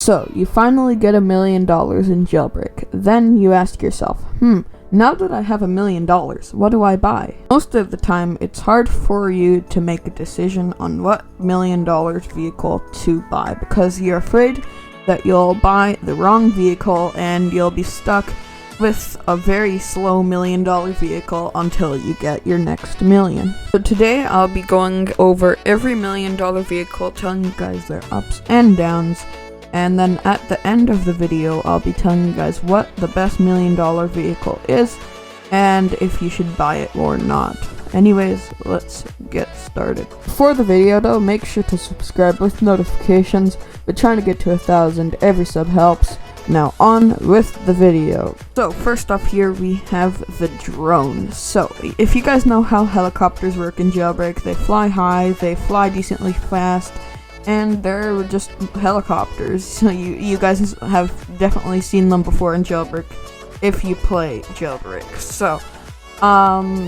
So, you finally get $1 million in Jailbreak. Then you ask yourself, now that I have $1 million, what do I buy? Most of the time, it's hard for you to make a decision on what $1 million vehicle to buy because you're afraid that you'll buy the wrong vehicle and you'll be stuck with a very slow $1 million vehicle until you get your next million. So today I'll be going over every $1 million vehicle, telling you guys their ups and downs, and then at the end of the video I'll be telling you guys what the best $1 million vehicle is and if you should buy it or not. Anyways, let's get started. Before the video though, make sure to subscribe with notifications. We're trying to get to 1,000, every sub helps. Now on with the video. So first off here we have the drone. So if you guys know how helicopters work in Jailbreak, they fly high, they fly decently fast, and they're just helicopters. So you guys have definitely seen them before in Jailbreak if you play Jailbreak. So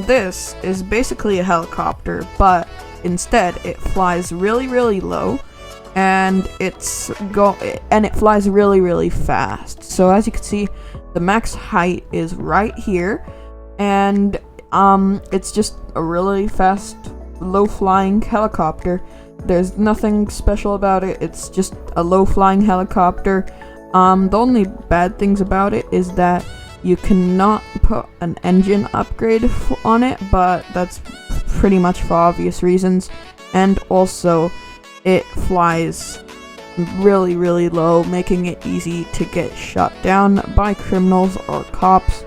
this is basically a helicopter, but instead it flies really low. And it flies really fast. So as you can see, the max height is right here, and it's just a really fast, low-flying helicopter. There's nothing special about it. It's just a low-flying helicopter. The only bad things about it is that you cannot put an engine upgrade on it, but that's pretty much for obvious reasons. And also, it flies really low, making it easy to get shot down by criminals or cops.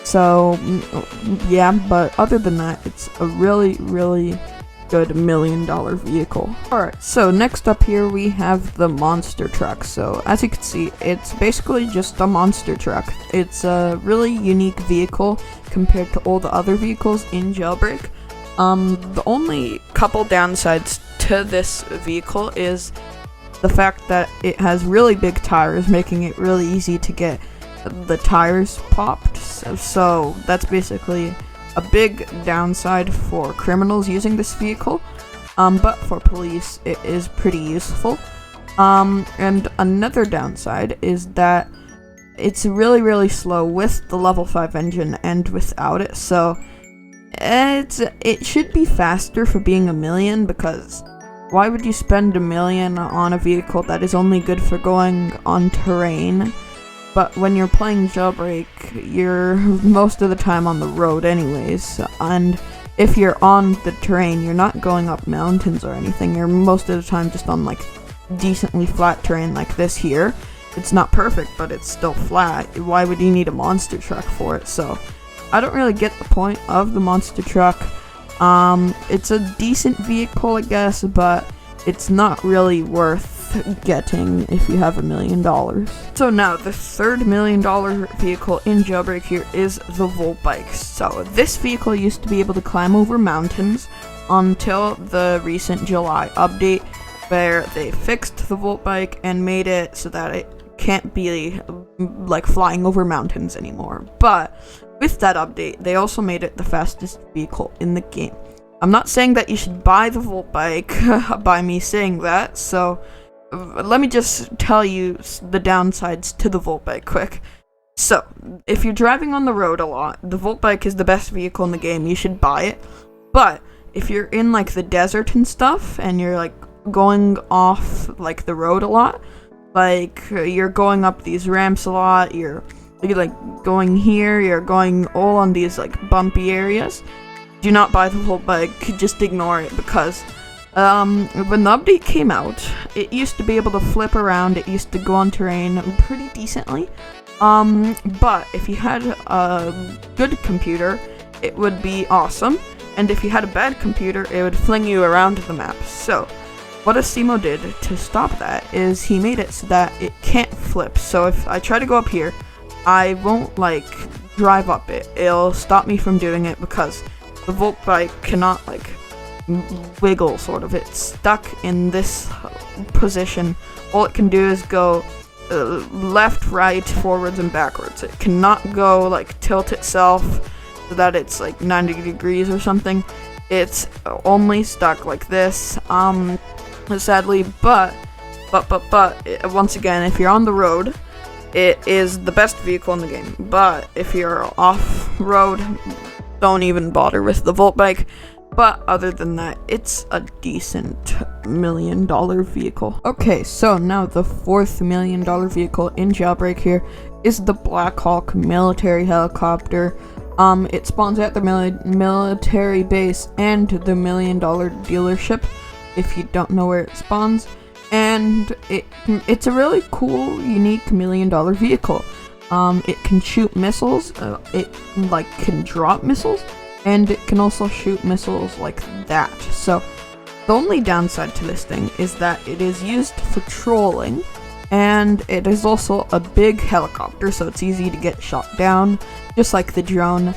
So yeah, but other than that, it's a really good $1 million vehicle. Alright, so next up here we have the monster truck. So as you can see, it's basically just a monster truck. It's a really unique vehicle compared to all the other vehicles in Jailbreak. The only couple downsides to this vehicle is the fact that it has really big tires, making it really easy to get the tires popped. So that's basically a big downside for criminals using this vehicle, but for police it is pretty useful. And another downside is that it's really slow with the level 5 engine and without it. So it should be faster for being $1 million, because why would you spend $1 million on a vehicle that is only good for going on terrain? But when you're playing Jailbreak, you're most of the time on the road anyways, and if you're on the terrain, you're not going up mountains or anything. You're most of the time just on like decently flat terrain like this here. It's not perfect, but it's still flat. Why would you need a monster truck for it? So I don't really get the point of the monster truck. It's a decent vehicle, I guess, but it's not really worth getting if you have $1 million. So now, the third $1 million vehicle in Jailbreak here is the Volt Bike. So this vehicle used to be able to climb over mountains until the recent July update, where they fixed the Volt Bike and made it so that it can't be like flying over mountains anymore. But with that update, they also made it the fastest vehicle in the game. I'm not saying that you should buy the Volt Bike by me saying that, so let me just tell you the downsides to the Volt Bike quick. So, if you're driving on the road a lot, the Volt Bike is the best vehicle in the game. You should buy it. But if you're in like the desert and stuff, and you're like going off like the road a lot, like you're going up these ramps a lot, you're like going here, you're going all on these like bumpy areas, do not buy the Volt Bike. Just ignore it, because when the update came out, it used to be able to flip around, it used to go on terrain pretty decently, but if you had a good computer, it would be awesome, and if you had a bad computer, it would fling you around the map. So what Asimo did to stop that is he made it so that it can't flip. So if I try to go up here, I won't like drive up it. It'll stop me from doing it because the Volt Bike cannot like wiggle, sort of. It's stuck in this position. All it can do is go left, right, forwards, and backwards. It cannot go like tilt itself so that it's like 90 degrees or something. It's only stuck like this, sadly. But once again, if you're on the road, it is the best vehicle in the game. But if you're off-road, don't even bother with the Volt bike. But other than that, it's a decent $1 million vehicle. Okay, so now the fourth $1 million vehicle in Jailbreak here is the Black Hawk military helicopter. It spawns at the military base and the $1 million dealership, if you don't know where it spawns. And it's a really cool, unique $1 million vehicle. It can shoot missiles, it can drop missiles, and it can also shoot missiles like that. So the only downside to this thing is that it is used for trolling, and it is also a big helicopter, so it's easy to get shot down, just like the drone.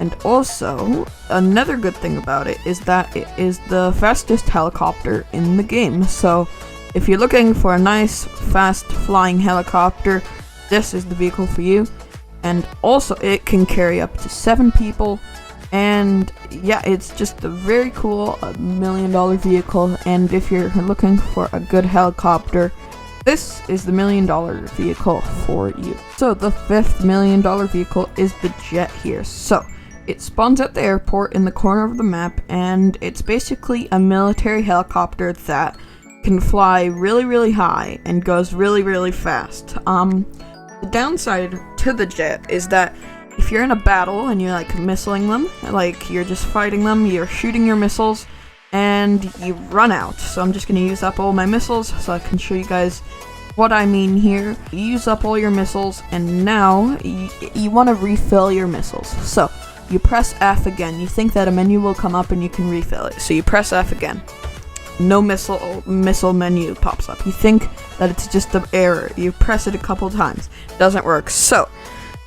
And also, another good thing about it is that it is the fastest helicopter in the game. So if you're looking for a nice, fast flying helicopter, this is the vehicle for you. And also, it can carry up to 7 people. And yeah, it's just a very cool $1 million vehicle. And if you're looking for a good helicopter, this is the $1 million vehicle for you. So the fifth $1 million vehicle is the jet here. So it spawns at the airport in the corner of the map, and it's basically a military helicopter that can fly really, really high and goes really, really fast. The downside to the jet is that if you're in a battle and you're missiling them, you're just fighting them, you're shooting your missiles, and you run out. So I'm just going to use up all my missiles so I can show you guys what I mean here. You use up all your missiles, and now you want to refill your missiles. So you press F again. You think that a menu will come up and you can refill it. So you press F again. No missile menu pops up. You think that it's just an error. You press it a couple times. Doesn't work. So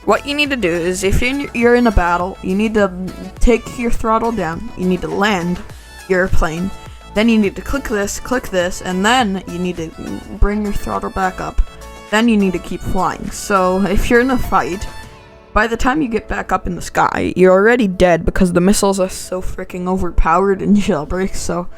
what you need to do is, if you're in a battle, you need to take your throttle down. You need to land your plane. Then you need to click this, and then you need to bring your throttle back up. Then you need to keep flying. So if you're in a fight, by the time you get back up in the sky, you're already dead because the missiles are so freaking overpowered in Jailbreak. So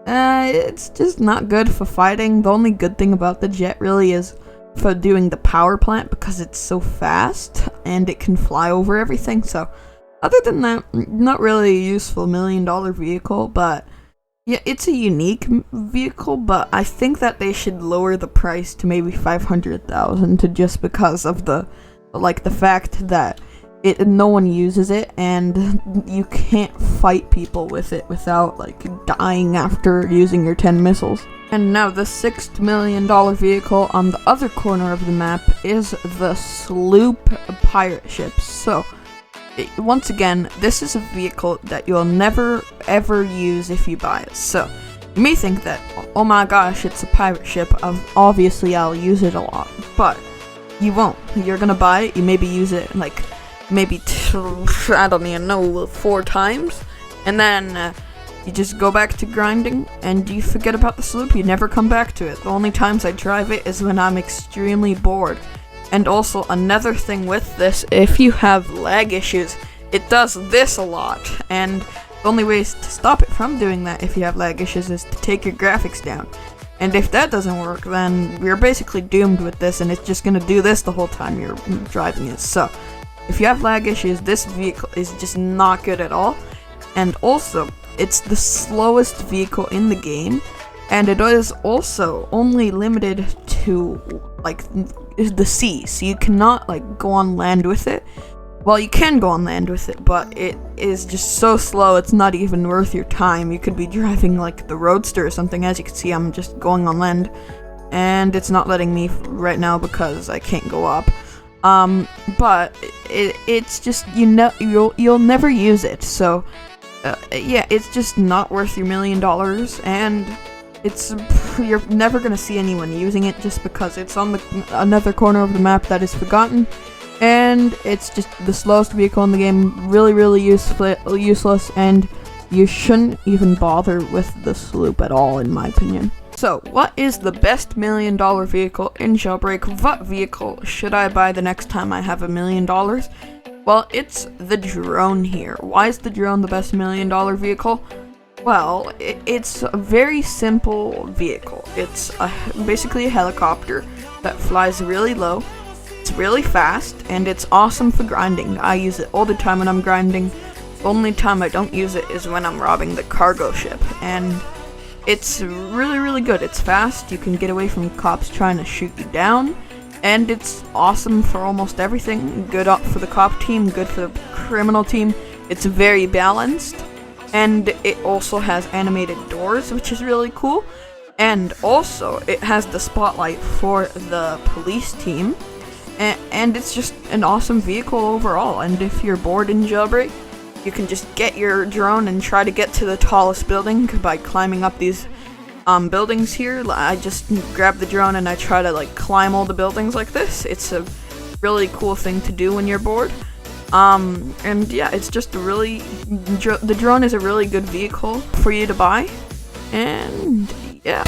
it's just not good for fighting. The only good thing about the jet really is for doing the power plant, because it's so fast and it can fly over everything. So other than that, not really a useful $1 million vehicle, but yeah, it's a unique vehicle. But I think that they should lower the price to maybe 500,000, to just because of the fact that no one uses it, and you can't fight people with it without dying after using your 10 missiles. And now the sixth $1 million vehicle on the other corner of the map is the sloop pirate ship. So once again, this is a vehicle that you'll never ever use if you buy it. So you may think that, oh my gosh, it's a pirate ship, obviously I'll use it a lot, but you won't. You're gonna buy it, you maybe use it maybe I don't even know, 4 times, and then you just go back to grinding and you forget about the sloop. You never come back to it. The only times I drive it is when I'm extremely bored. And also, another thing with this, if you have lag issues, it does this a lot, and the only way to stop it from doing that if you have lag issues is to take your graphics down. And if that doesn't work, then you're basically doomed with this, and it's just gonna do this the whole time you're driving it. So if you have lag issues, this vehicle is just not good at all. And also, it's the slowest vehicle in the game, and it is also only limited to the sea, so you cannot go on land with it. Well, you can go on land with it, but it is just so slow, it's not even worth your time. You could be driving the Roadster or something. As you can see, I'm just going on land, and it's not letting me right now because I can't go up. But it's just, you'll never use it. So yeah, it's just not worth your $1 million, and you're never gonna see anyone using it just because it's on another corner of the map that is forgotten, and it's just the slowest vehicle in the game. Really, really useless, and you shouldn't even bother with the sloop at all, in my opinion. So, what is the best $1 million vehicle in Jailbreak? What vehicle should I buy the next time I have $1 million? Well, it's the drone here. Why is the drone the best $1 million vehicle? Well, it's a very simple vehicle. It's basically a helicopter that flies really low. It's really fast, and it's awesome for grinding. I use it all the time when I'm grinding. The only time I don't use it is when I'm robbing the cargo ship, and it's really, really good. It's fast, you can get away from cops trying to shoot you down, and it's awesome for almost everything. Good for the cop team, good for the criminal team. It's very balanced, and it also has animated doors, which is really cool. And also, it has the spotlight for the police team, and it's just an awesome vehicle overall. And if you're bored in Jailbreak, you can just get your drone and try to get to the tallest building by climbing up these buildings here. I just grab the drone and I try to like climb all the buildings like this. It's a really cool thing to do when you're bored. And yeah, it's just the drone is a really good vehicle for you to buy. And yeah.